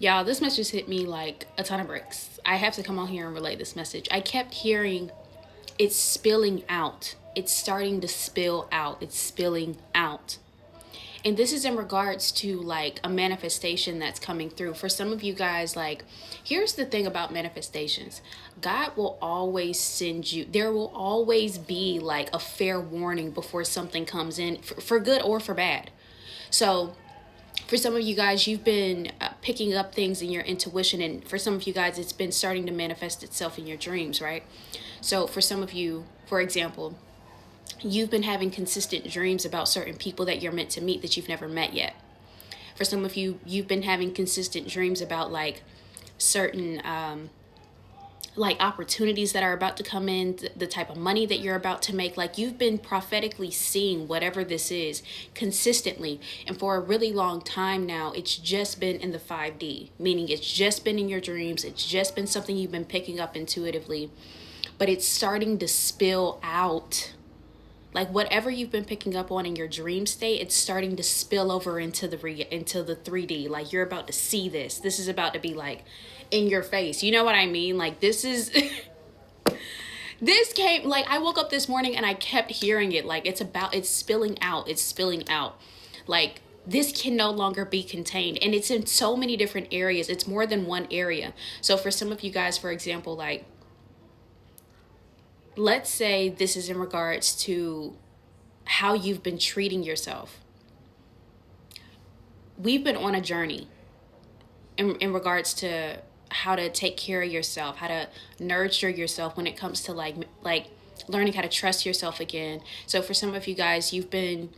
Y'all, this message hit me like a ton of bricks. I have to come on here and relay this message. I kept hearing it's spilling out. It's starting to spill out. It's spilling out. And this is in regards to like a manifestation that's coming through. For some of you guys, like, here's the thing about manifestations. God will always send you, there will always be like a fair warning before something comes in, for good or for bad. So for some of you guys, you've been picking up things in your intuition, and for some of you guys, it's been starting to manifest itself in your dreams, right? So for some of you, for example, you've been having consistent dreams about certain people that you're meant to meet that you've never met yet. For some of you, you've been having consistent dreams about like certain like opportunities that are about to come in, the type of money that you're about to make. Like, you've been prophetically seeing whatever this is consistently, and for a really long time now, it's just been in the 5D, meaning it's just been in your dreams. It's just been something you've been picking up intuitively, but it's starting to spill out. Like, whatever you've been picking up on in your dream state, it's starting to spill over into the 3D. Like, you're about to see this. This is about to be like in your face. You know what I mean? Like, this is this came, like, I woke up this morning and I kept hearing it. Like, it's spilling out. It's spilling out. Like, this can no longer be contained, and it's in so many different areas. It's more than one area. So for some of you guys, for example, like, let's say this is in regards to how you've been treating yourself. We've been on a journey in regards to how to take care of yourself, how to nurture yourself when it comes to like learning how to trust yourself again. So for some of you guys, you've been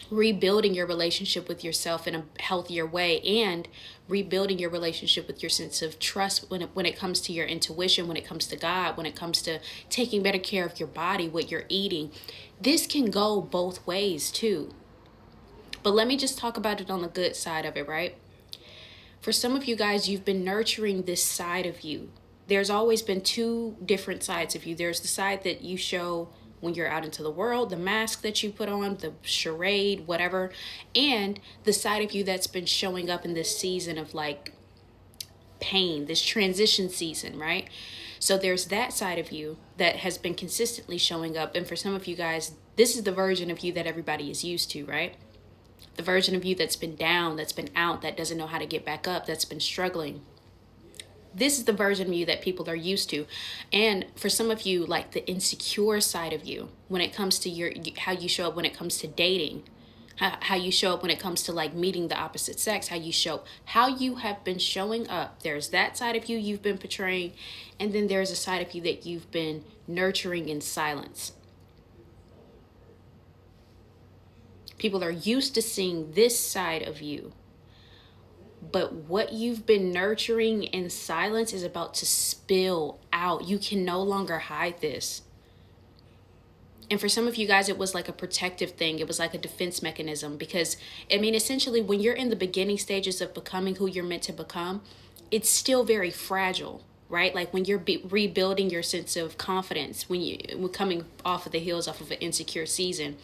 rebuilding your relationship with yourself in a healthier way, and rebuilding your relationship with your sense of trust when it comes to your intuition, when it comes to God, when it comes to taking better care of your body, what you're eating. This can go both ways too. But let me just talk about it on the good side of it, right? For some of you guys, you've been nurturing this side of you. There's always been two different sides of you. There's the side that you show when you're out into the world, the mask that you put on, the charade, whatever, and the side of you that's been showing up in this season of like pain, this transition season, right? So there's that side of you that has been consistently showing up. And for some of you guys, this is the version of you that everybody is used to, right? The version of you that's been down, that's been out, that doesn't know how to get back up, that's been struggling. This is the version of you that people are used to. And for some of you, like the insecure side of you, when it comes to how you show up when it comes to dating, how you show up when it comes to like meeting the opposite sex, how you have been showing up. There's that side of you you've been portraying, and then there's a side of you that you've been nurturing in silence. People are used to seeing this side of you. But what you've been nurturing in silence is about to spill out. You can no longer hide this. And for some of you guys, it was like a protective thing. It was like a defense mechanism. Because, I mean, essentially, when you're in the beginning stages of becoming who you're meant to become, it's still very fragile, right? Like when you're rebuilding your sense of confidence, when you're coming off of the heels off of an insecure season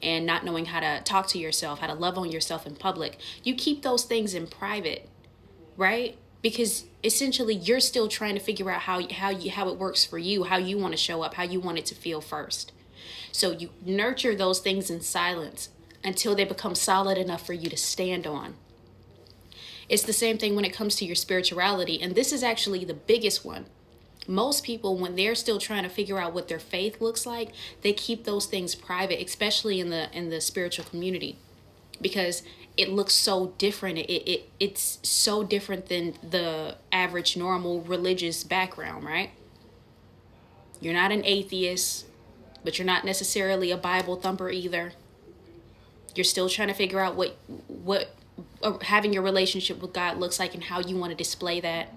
and not knowing how to talk to yourself, how to love on yourself in public, you keep those things in private, right? Because essentially you're still trying to figure out how it works for you, how you want to show up, how you want it to feel first. So you nurture those things in silence until they become solid enough for you to stand on. It's the same thing when it comes to your spirituality. And this is actually the biggest one. Most people, when they're still trying to figure out what their faith looks like, they keep those things private, especially in the spiritual community, because it looks so different. It's so different than the average normal religious background, right? You're not an atheist, but you're not necessarily a Bible thumper either. You're still trying to figure out what having your relationship with God looks like and how you want to display that.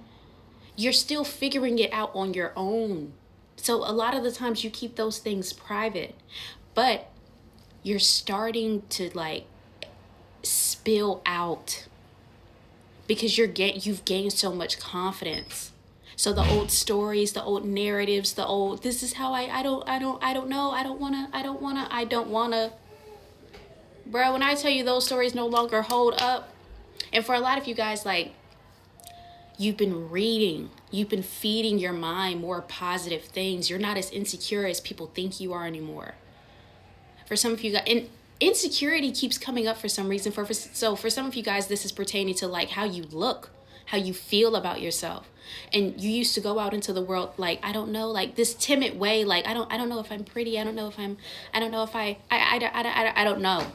You're still figuring it out on your own. So a lot of the times you keep those things private, but you're starting to like spill out because you've gained so much confidence. So the old stories, the old narratives, this is how I don't know, I don't wanna. Bro, when I tell you those stories no longer hold up, and for a lot of you guys, like, You've been reading. You've been feeding your mind more positive things. You're not as insecure as people think you are anymore. For some of you guys, and insecurity keeps coming up for some reason. So for some of you guys, this is pertaining to like how you look, how you feel about yourself. And you used to go out into the world like, I don't know, like this timid way, like I don't know if I'm pretty. I don't know if I don't know.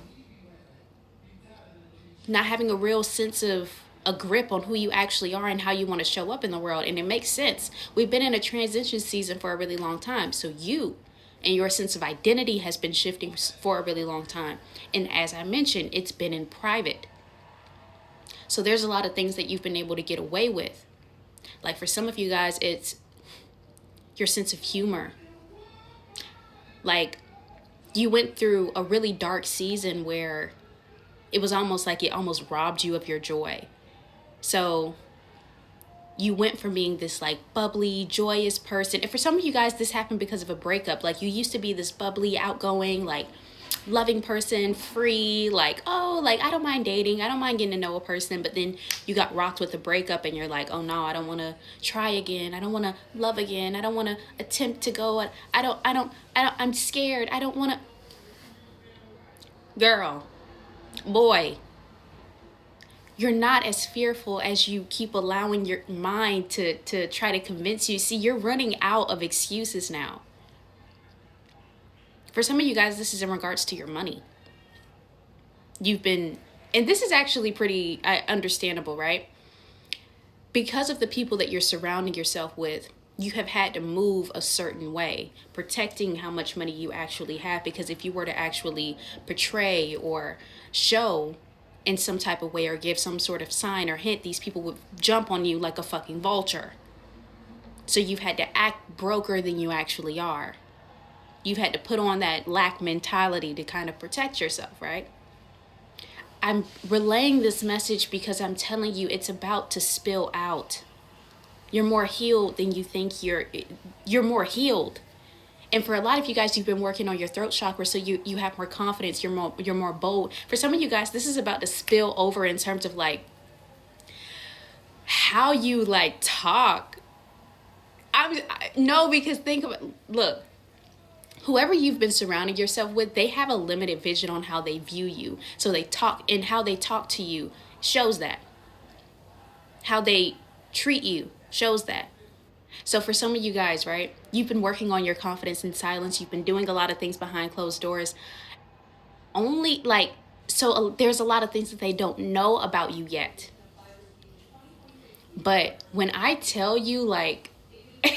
Not having a real sense of a grip on who you actually are and how you want to show up in the world. And it makes sense. We've been in a transition season for a really long time. So you and your sense of identity has been shifting for a really long time. And as I mentioned, it's been in private. So there's a lot of things that you've been able to get away with. Like for some of you guys, it's your sense of humor. Like you went through a really dark season where it was almost like it almost robbed you of your joy. So you went from being this like bubbly, joyous person. And for some of you guys, this happened because of a breakup. Like you used to be this bubbly, outgoing, like loving person, free, like, oh, like I don't mind dating. I don't mind getting to know a person. But then you got rocked with a breakup and you're like, oh no, I don't want to try again. I don't want to love again. I don't want to attempt to go. I'm scared. I don't want to. Girl, boy, you're not as fearful as you keep allowing your mind to try to convince you. See, you're running out of excuses now. For some of you guys, this is in regards to your money. You've been, and this is actually pretty understandable, right? Because of the people that you're surrounding yourself with, you have had to move a certain way, protecting how much money you actually have. Because if you were to actually portray or show in some type of way or give some sort of sign or hint, these people would jump on you like a fucking vulture. So you've had to act broker than you actually are. You've had to put on that lack mentality to kind of protect yourself, right? I'm relaying this message because I'm telling you it's about to spill out. You're more healed than you think you're more healed. And for a lot of you guys, you've been working on your throat chakra, so you have more confidence, you're more bold. For some of you guys, this is about to spill over in terms of like how you like talk. No, because think about, look, whoever you've been surrounding yourself with, they have a limited vision on how they view you. So they talk, and how they talk to you shows that. How they treat you shows that. So for some of you guys, right, you've been working on your confidence in silence. You've been doing a lot of things behind closed doors. There's a lot of things that they don't know about you yet. But when I tell you, like, it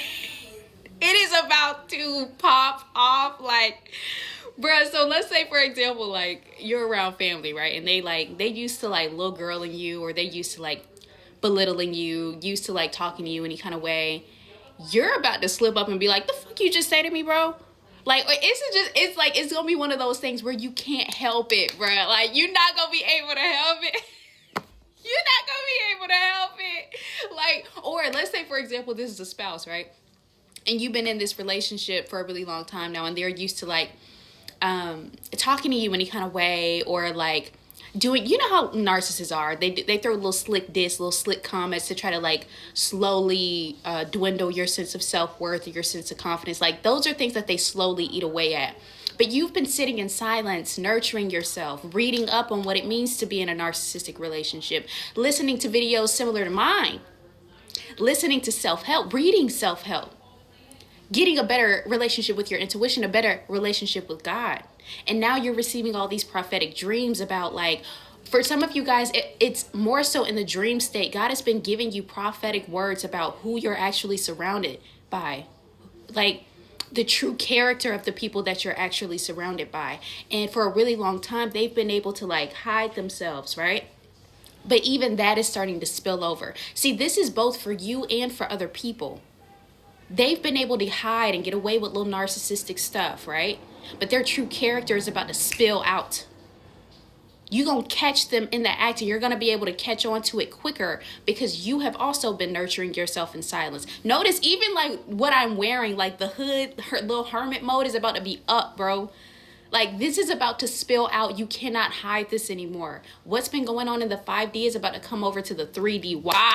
is about to pop off, like, bruh. So let's say, for example, like, you're around family, right? And they used to, like, little girling you, or they used to, like, belittling you, used to, like, talking to you any kind of way. You're about to slip up and be like, the fuck you just say to me, bro? Like, it's gonna be one of those things where you can't help it, bro. Like, you're not gonna be able to help it. You're not gonna be able to help it. Like, or let's say, for example, this is a spouse, right? And you've been in this relationship for a really long time now, and they're used to, like, talking to you any kind of way, or, like, doing, you know how narcissists are, they throw little slick diss, little slick comments to try to, like, slowly dwindle your sense of self-worth or your sense of confidence. Like, those are things that they slowly eat away at. But you've been sitting in silence, nurturing yourself, reading up on what it means to be in a narcissistic relationship, listening to videos similar to mine, listening to self-help, reading self-help, getting a better relationship with your intuition, a better relationship with God. And now you're receiving all these prophetic dreams about, like, for some of you guys, it's more so in the dream state. God has been giving you prophetic words about who you're actually surrounded by, like the true character of the people that you're actually surrounded by. And for a really long time, they've been able to, like, hide themselves, right? But even that is starting to spill over. See, this is both for you and for other people. They've been able to hide and get away with little narcissistic stuff, right? But their true character is about to spill out. You're going to catch them in the act, and you're going to be able to catch on to it quicker because you have also been nurturing yourself in silence. Notice even, like, what I'm wearing, like the hood, her little hermit mode is about to be up, bro. Like, this is about to spill out. You cannot hide this anymore. What's been going on in the 5D is about to come over to the 3D. Wow.